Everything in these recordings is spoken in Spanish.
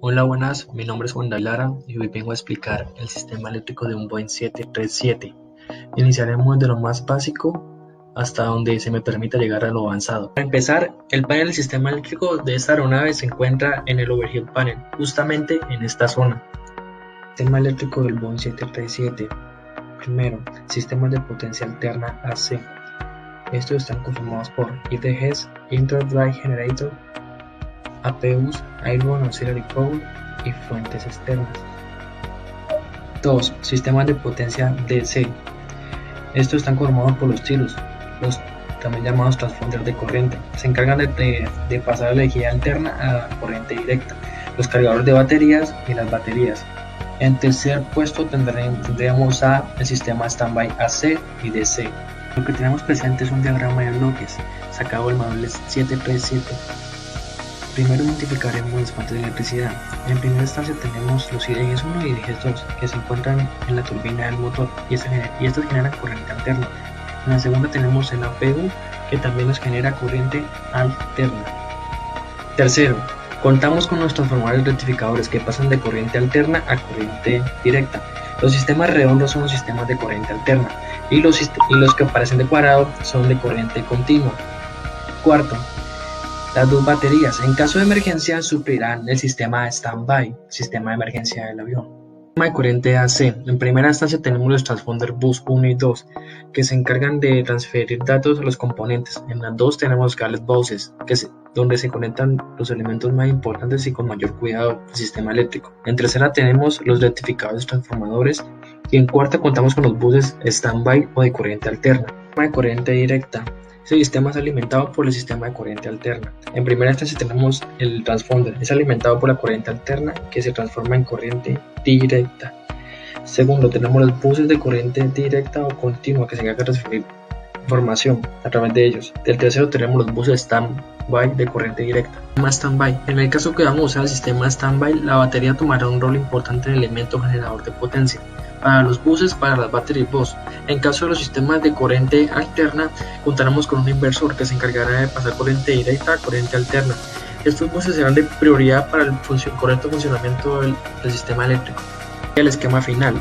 Hola, buenas, mi nombre es Juan David Lara y hoy vengo a explicar el sistema eléctrico de un Boeing 737. Iniciaremos de lo más básico hasta donde se me permita llegar a lo avanzado. Para empezar, el panel del sistema eléctrico de esta aeronave se encuentra en el overhead panel, justamente en esta zona. Sistema eléctrico del Boeing 737. Primero, sistemas de potencia alterna AC. Estos están conformados por IDGs, Inter-Drive Generator, APUs, Airborne Auxiliary Power y fuentes externas. 2. Sistemas de potencia DC. Estos están conformados por los tiros, los también llamados transformadores de corriente. Se encargan de pasar la energía alterna a la corriente directa, los cargadores de baterías y las baterías. En tercer puesto tendremos el sistema Standby AC y DC. Lo que tenemos presente es un diagrama de bloques sacado del manual 737. Primero identificaremos las fuentes de electricidad. En primera instancia tenemos los IDGs 1 y IDGs 2 que se encuentran en la turbina del motor y estos generan corriente alterna. En la segunda tenemos el APU que también nos genera corriente alterna. Tercero, contamos con los transformadores rectificadores que pasan de corriente alterna a corriente directa. Los sistemas redondos son los sistemas de corriente alterna y los que aparecen de cuadrado son de corriente continua. Cuarto, las dos baterías, en caso de emergencia, suplirán el sistema Standby, sistema de emergencia del avión. Sistema de corriente AC. En primera instancia tenemos los transponders bus 1 y 2, que se encargan de transferir datos a los componentes. En las 2 tenemos los cables buses, donde se conectan los elementos más importantes y con mayor cuidado del sistema eléctrico. En tercera tenemos los rectificadores transformadores y en cuarta contamos con los buses Standby o de corriente alterna. Sistema de corriente directa. Este sistema es alimentado por el sistema de corriente alterna. En primera instancia tenemos el transponder, es alimentado por la corriente alterna que se transforma en corriente directa. Segundo, tenemos los buses de corriente directa o continua que se encargan de transferir información a través de ellos. Del tercero tenemos los buses Standby de corriente directa. Standby. En el caso que vamos a usar el sistema Standby, la batería tomará un rol importante en el elemento generador de potencia. Para los buses, para las battery bus. En caso de los sistemas de corriente alterna, contaremos con un inversor que se encargará de pasar corriente directa a corriente alterna. Estos buses serán de prioridad para el correcto funcionamiento del sistema eléctrico. El esquema final.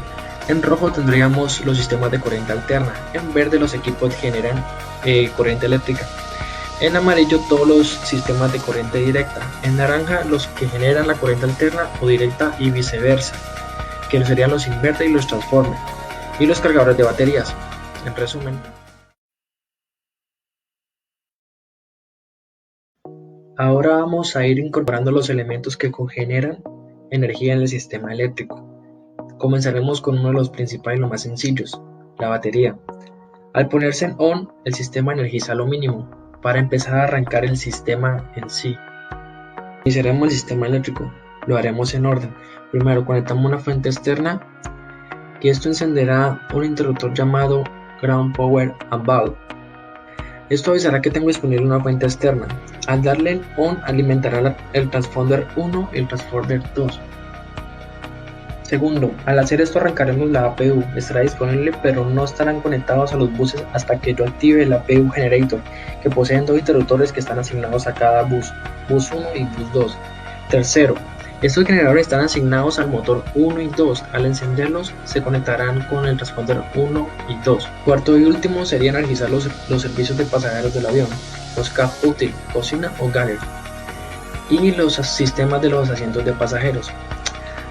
En rojo tendríamos los sistemas de corriente alterna, en verde los equipos que generan corriente eléctrica, en amarillo todos los sistemas de corriente directa, en naranja los que generan la corriente alterna o directa y viceversa, que serían los inverter y los transformer, y los cargadores de baterías. En resumen, ahora vamos a ir incorporando los elementos que cogeneran energía en el sistema eléctrico. Comenzaremos con uno de los principales y los más sencillos, la batería. Al ponerse en on, el sistema energiza lo mínimo para empezar a arrancar el sistema en sí. Iniciaremos el sistema eléctrico, lo haremos en orden. Primero conectamos una fuente externa y esto encenderá un interruptor llamado Ground Power Valve. Esto avisará que tengo disponible una fuente externa. Al darle en on alimentará el transponder 1 y el transponder 2. Segundo, al hacer esto arrancaremos la APU, estará disponible pero no estarán conectados a los buses hasta que yo active el APU Generator, que poseen dos interruptores que están asignados a cada bus 1 y bus 2. Tercero, estos generadores están asignados al motor 1 y 2, al encenderlos se conectarán con el transponder 1 y 2. Cuarto y último sería energizar los servicios de pasajeros del avión, los cab util, cocina o gallery, y los sistemas de los asientos de pasajeros.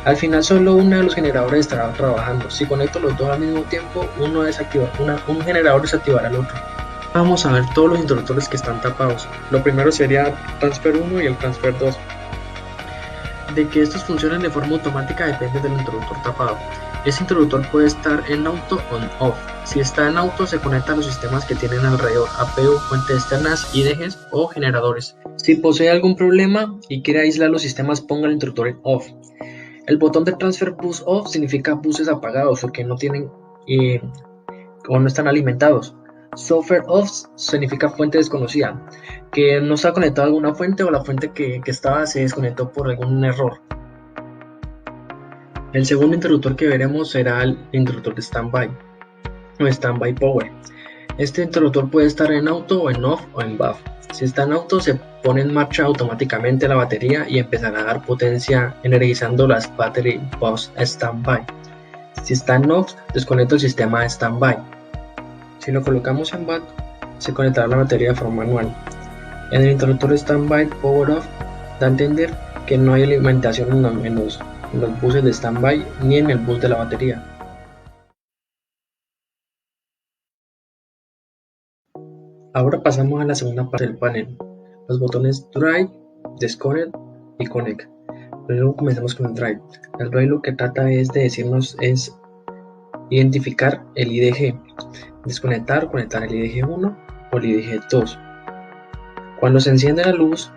Al final solo uno de los generadores estará trabajando. Si conecto los dos al mismo tiempo, un generador desactivará el otro. Vamos a ver todos los interruptores que están tapados. Lo primero sería el transfer 1 y el transfer 2. De que estos funcionen de forma automática depende del interruptor tapado. Este interruptor puede estar en auto o en off. Si está en auto, se conecta a los sistemas que tienen alrededor, APU, fuentes externas, IDGs o generadores. Si posee algún problema y quiere aislar los sistemas, ponga el interruptor en off. El botón de Transfer Bus Off significa buses apagados o que no tienen o no están alimentados. Software Off significa fuente desconocida, que no está conectado a alguna fuente o la fuente que estaba se desconectó por algún error. El segundo interruptor que veremos será el interruptor de Standby o Standby Power. Este interruptor puede estar en auto o en off o en BAF. Si está en auto, se pone en marcha automáticamente la batería y empezará a dar potencia energizando las Battery Bus Standby. Si está en off, desconecta el sistema de standby. Si lo colocamos en BAT, se conectará la batería de forma manual. En el interruptor Standby Power Off da a entender que no hay alimentación en los buses de standby ni en el bus de la batería. Ahora pasamos a la segunda parte del panel, los botones Drive, Disconnect y Connect. Luego comenzamos con el Drive. El Drive lo que trata es de decirnos es identificar el IDG, desconectar o conectar el IDG 1 o el IDG 2. Cuando se enciende la luz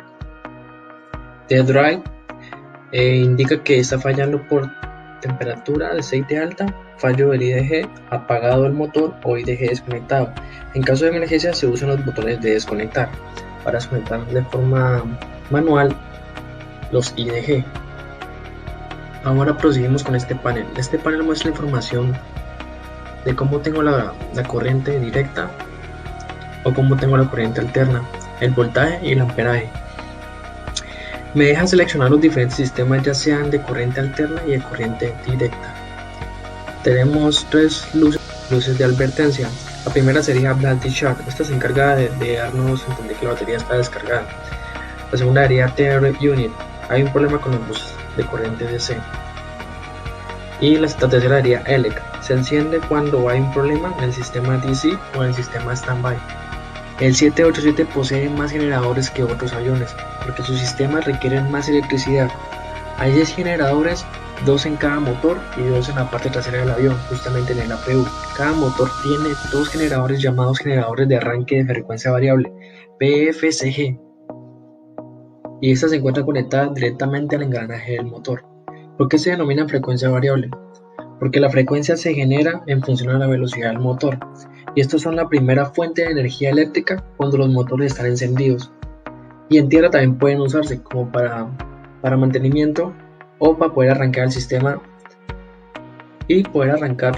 de Drive, indica que está fallando por temperatura de aceite alta, fallo del IDG, apagado el motor o IDG desconectado. En caso de emergencia se usan los botones de desconectar para desconectar de forma manual los IDG. Ahora proseguimos con este panel. Este panel muestra información de cómo tengo la corriente directa o cómo tengo la corriente alterna, el voltaje y el amperaje. Me deja seleccionar los diferentes sistemas, ya sean de corriente alterna y de corriente directa. Tenemos tres luces de advertencia. La primera sería Blank Discharge. Esta se encarga de darnos a entender que la batería está descargada. La segunda sería TR Unit. Hay un problema con los buses de corriente DC. Y la tercera sería ELEC. Se enciende cuando hay un problema en el sistema DC o en el sistema Standby. El 787 posee más generadores que otros aviones, porque sus sistemas requieren más electricidad. Hay 10 generadores, 2 en cada motor y 2 en la parte trasera del avión, justamente en el APU. Cada motor tiene 2 generadores llamados generadores de arranque de frecuencia variable, PFCG, y estas se encuentran conectadas directamente al engranaje del motor. ¿Por qué se denomina frecuencia variable? Porque la frecuencia se genera en función a la velocidad del motor, y estos son la primera fuente de energía eléctrica cuando los motores están encendidos. Y en tierra también pueden usarse como para mantenimiento o para poder arrancar el sistema y poder arrancar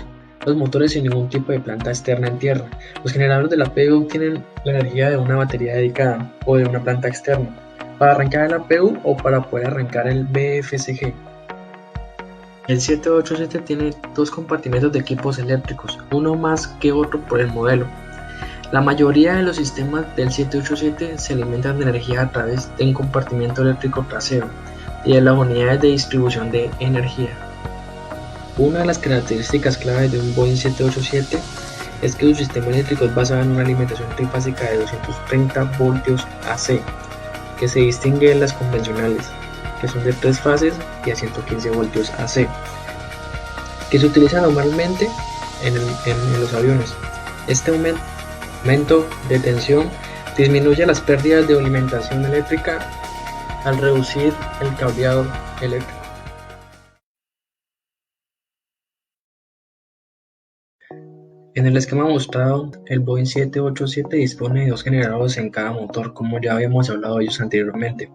los motores sin ningún tipo de planta externa en tierra. Los generadores de la APU tienen la energía de una batería dedicada o de una planta externa para arrancar el APU o para poder arrancar el BFCG. El 787 tiene 2 compartimentos de equipos eléctricos, uno más que otro por el modelo. La mayoría de los sistemas del 787 se alimentan de energía a través de un compartimento eléctrico trasero y de las unidades de distribución de energía. Una de las características claves de un Boeing 787 es que su sistema eléctrico es basado en una alimentación trifásica de 230 voltios AC, que se distingue de las convencionales, que son de 3 fases y a 115 voltios AC, que se utilizan normalmente en los aviones. Este aumento de tensión disminuye las pérdidas de alimentación eléctrica al reducir el cableado eléctrico. En el esquema mostrado, el Boeing 787 dispone de 2 generadores en cada motor, como ya habíamos hablado de ellos anteriormente.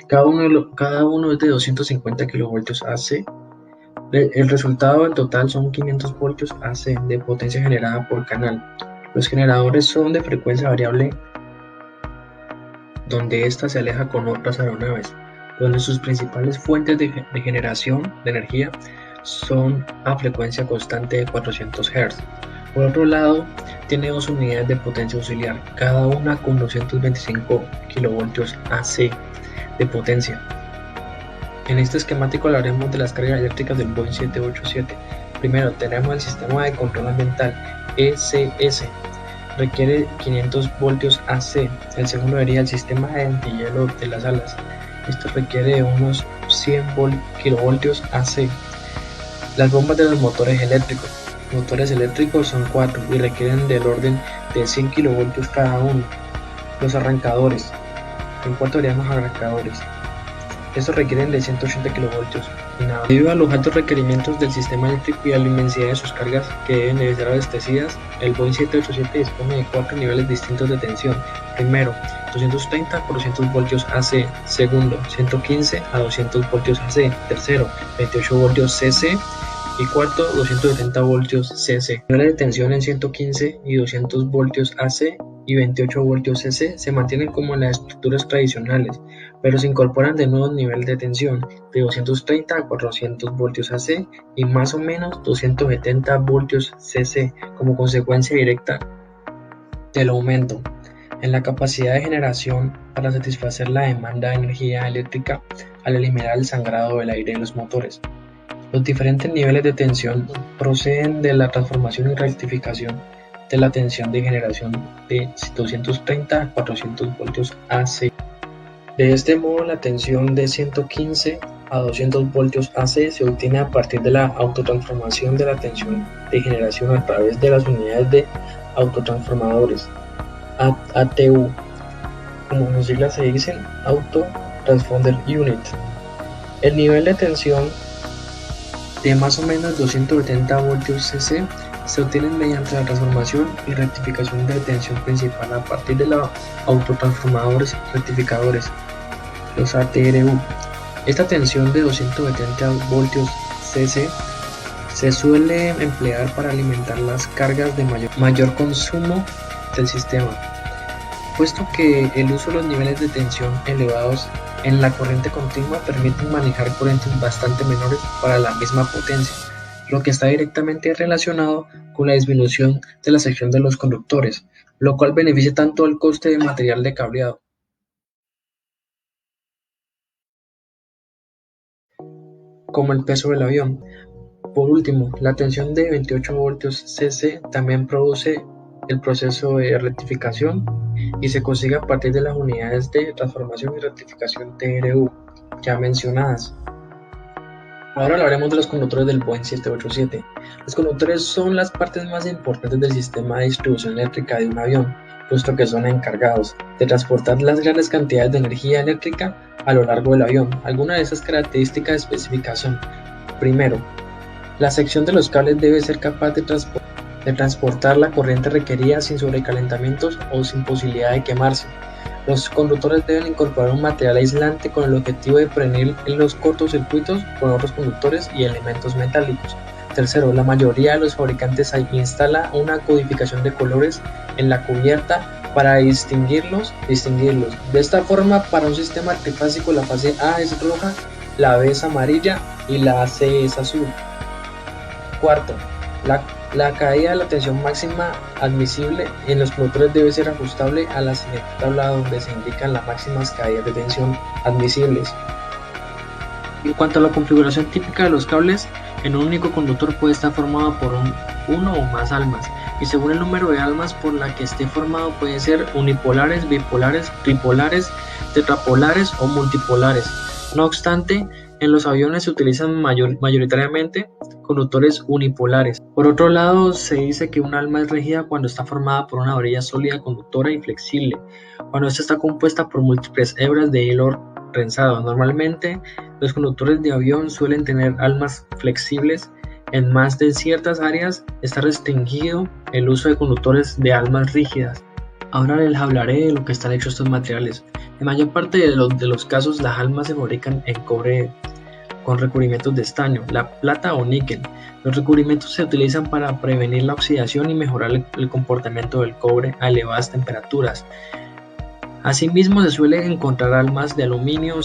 Cada uno es de 250 kV AC. El resultado en total son 500 voltios AC de potencia generada por canal. Los generadores son de frecuencia variable, donde ésta se aleja con otras aeronaves, donde sus principales fuentes de generación de energía son a frecuencia constante de 400 Hz. Por otro lado, tiene 2 unidades de potencia auxiliar, cada una con 225 kV AC de potencia. En este esquemático hablaremos de las cargas eléctricas del Boeing 787. Primero tenemos el sistema de control ambiental ECS, requiere 500 voltios AC. El segundo sería el sistema de antihielo de las alas. Esto requiere unos 100 kilovoltios AC. Las bombas de los motores eléctricos. Los motores eléctricos son 4 y requieren del orden de 100 kilovoltios cada uno. Los arrancadores. En cuanto serían los arrancadores, estos requieren de 180 kilovoltios. Debido a los altos requerimientos del sistema eléctrico y a la inmensidad de sus cargas que deben de ser abastecidas, el Boeing 787 dispone de 4 niveles distintos de tensión. Primero, 230 por 200 voltios AC. Segundo, 115 a 200 voltios AC. Tercero, 28 voltios CC. y cuarto 270 voltios CC. Niveles de tensión en 115 y 200 voltios AC y 28 voltios CC se mantienen como en las estructuras tradicionales, pero se incorporan de nuevos niveles de tensión de 230 a 400 voltios AC y más o menos 270 voltios CC como consecuencia directa del aumento en la capacidad de generación para satisfacer la demanda de energía eléctrica al eliminar el sangrado del aire de los motores. Los diferentes niveles de tensión proceden de la transformación y rectificación de la tensión de generación de 230 a 400 voltios AC. De este modo, la tensión de 115 a 200 voltios AC se obtiene a partir de la autotransformación de la tensión de generación a través de las unidades de autotransformadores, ATU, como sus siglas se dicen, Auto Transformer Unit. El nivel de tensión de más o menos 270 voltios CC se obtienen mediante la transformación y rectificación de tensión principal a partir de los autotransformadores rectificadores, los ATRU. Esta tensión de 270 voltios CC se suele emplear para alimentar las cargas de mayor consumo del sistema, puesto que el uso de los niveles de tensión elevados en la corriente continua permiten manejar corrientes bastante menores para la misma potencia, lo que está directamente relacionado con la disminución de la sección de los conductores, lo cual beneficia tanto el coste de material de cableado como el peso del avión. Por último, la tensión de 28 voltios CC también produce el proceso de rectificación y se consigue a partir de las unidades de transformación y rectificación TRU ya mencionadas. Ahora hablaremos de los conductores del Boeing 787. Los conductores son las partes más importantes del sistema de distribución eléctrica de un avión, puesto que son encargados de transportar las grandes cantidades de energía eléctrica a lo largo del avión. Algunas de esas características de especificación. Primero, la sección de los cables debe ser capaz de transportar la corriente requerida sin sobrecalentamientos o sin posibilidad de quemarse. Los conductores deben incorporar un material aislante con el objetivo de prevenir los cortocircuitos con otros conductores y elementos metálicos. Tercero, la mayoría de los fabricantes instala una codificación de colores en la cubierta para distinguirlos. De esta forma, para un sistema trifásico, la fase A es roja, la B es amarilla y la C es azul. Cuarto, la caída de la tensión máxima admisible en los conductores debe ser ajustable a la siguiente tabla donde se indican las máximas caídas de tensión admisibles. En cuanto a la configuración típica de los cables, en un único conductor puede estar formado por uno o más almas, y según el número de almas por la que esté formado pueden ser unipolares, bipolares, tripolares, tetrapolares o multipolares. No obstante, en los aviones se utilizan mayoritariamente conductores unipolares. Por otro lado, se dice que un alma es rígida cuando está formada por una varilla sólida, conductora y flexible, cuando esta está compuesta por múltiples hebras de hilo trenzado. Normalmente, los conductores de avión suelen tener almas flexibles. En más de ciertas áreas está restringido el uso de conductores de almas rígidas. Ahora les hablaré de lo que están hechos estos materiales. En mayor parte de los casos, las almas se fabrican en cobre con recubrimientos de estaño, la plata o níquel. Los recubrimientos se utilizan para prevenir la oxidación y mejorar el comportamiento del cobre a elevadas temperaturas. Asimismo, se suelen encontrar almas de aluminio.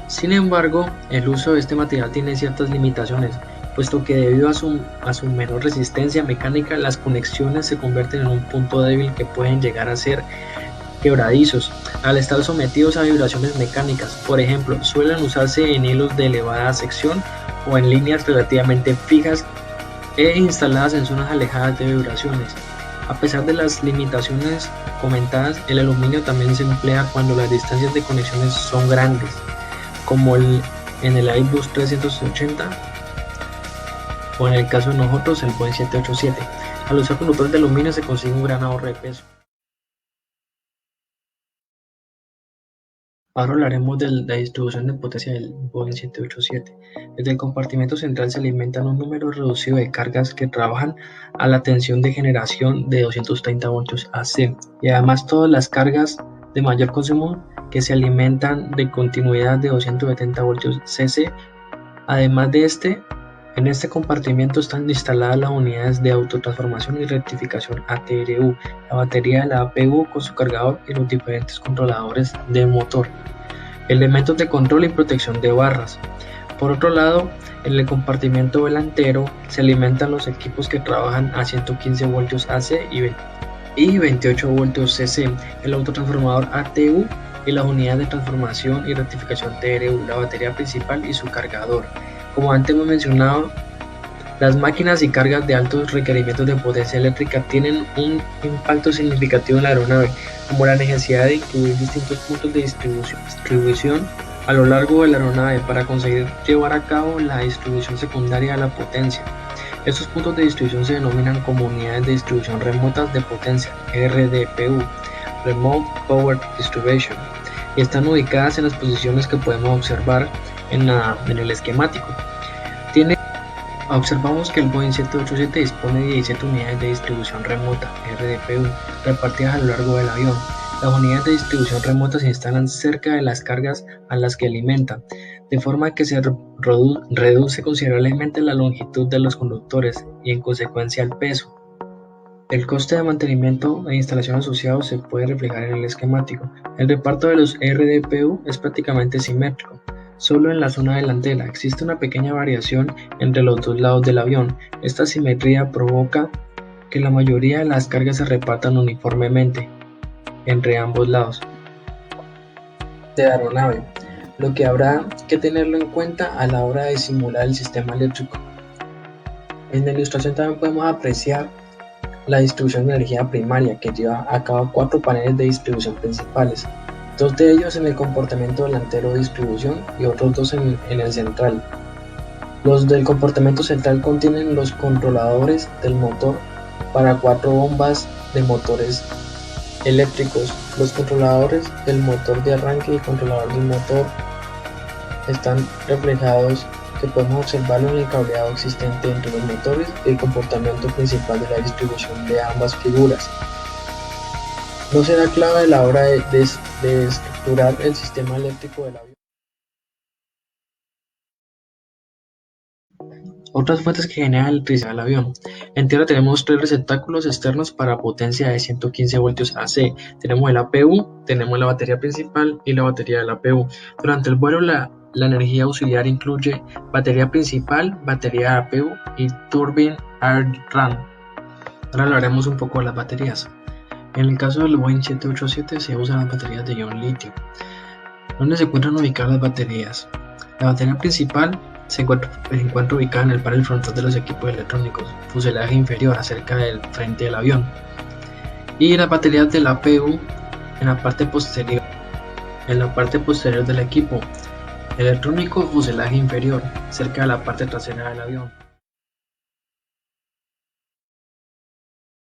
Sin embargo, el uso de este material tiene ciertas limitaciones, puesto que debido a su menor resistencia mecánica, las conexiones se convierten en un punto débil que pueden llegar a ser quebradizos al estar sometidos a vibraciones mecánicas. Por ejemplo, suelen usarse en hilos de elevada sección o en líneas relativamente fijas e instaladas en zonas alejadas de vibraciones. A pesar de las limitaciones comentadas, el aluminio también se emplea cuando las distancias de conexiones son grandes, como en el Airbus 380 o en el caso de nosotros el Boeing 787. Al usar conductores de aluminio se consigue un gran ahorro de peso. Ahora hablaremos de la distribución de potencia del Boeing 787. Desde el compartimento central se alimentan un número reducido de cargas que trabajan a la tensión de generación de 230 voltios AC y además todas las cargas de mayor consumo que se alimentan de continuidad de 270 voltios CC. Además de este, En este compartimiento están instaladas las unidades de autotransformación y rectificación ATRU, la batería de la APU con su cargador y los diferentes controladores del motor, elementos de control y protección de barras. Por otro lado, en el compartimento delantero se alimentan los equipos que trabajan a 115 voltios AC y 28 voltios CC, el autotransformador ATU y las unidades de transformación y rectificación TRU, la batería principal y su cargador. Como antes hemos mencionado, las máquinas y cargas de altos requerimientos de potencia eléctrica tienen un impacto significativo en la aeronave, como la necesidad de incluir distintos puntos de distribución a lo largo de la aeronave para conseguir llevar a cabo la distribución secundaria de la potencia. Estos puntos de distribución se denominan como unidades de distribución remotas de potencia, RDPU, Remote Power Distribution, y están ubicadas en las posiciones que podemos observar en el esquemático. Observamos que el Boeing 787 dispone de 17 unidades de distribución remota, RDPU, repartidas a lo largo del avión. Las unidades de distribución remota se instalan cerca de las cargas a las que alimentan, de forma que se reduce considerablemente la longitud de los conductores y en consecuencia el peso. El coste de mantenimiento e instalación asociado se puede reflejar en el esquemático. El reparto de los RDPU es prácticamente simétrico. Solo en la zona delantera existe una pequeña variación entre los dos lados del avión. Esta simetría provoca que la mayoría de las cargas se repartan uniformemente entre ambos lados de la aeronave, lo que habrá que tenerlo en cuenta a la hora de simular el sistema eléctrico. En la ilustración también podemos apreciar la distribución de energía primaria, que lleva a cabo 4 paneles de distribución principales, 2 de ellos en el compartimento delantero de distribución y otros 2 en el central. Los del compartimento central contienen los controladores del motor para 4 bombas de motores eléctricos. Los controladores del motor de arranque y controlador del motor están reflejados, que podemos observarlo en el cableado existente entre los motores y el compartimento principal de la distribución de ambas figuras. No será clave a la hora de estructurar el sistema eléctrico del avión. Otras fuentes que generan electricidad del avión. En tierra tenemos 3 receptáculos externos para potencia de 115 voltios AC. Tenemos el APU, tenemos la batería principal y la batería del APU. Durante el vuelo la energía auxiliar incluye batería principal, batería de APU y Turbine Air Run. Ahora hablaremos un poco de las baterías. En el caso del Boeing 787 se usan las baterías de ion litio. ¿Dónde se encuentran ubicadas las baterías? La batería principal se encuentra ubicada en el panel frontal de los equipos electrónicos, fuselaje inferior, cerca del frente del avión, y las baterías de la APU en la parte posterior del equipo electrónico, fuselaje inferior, cerca de la parte trasera del avión.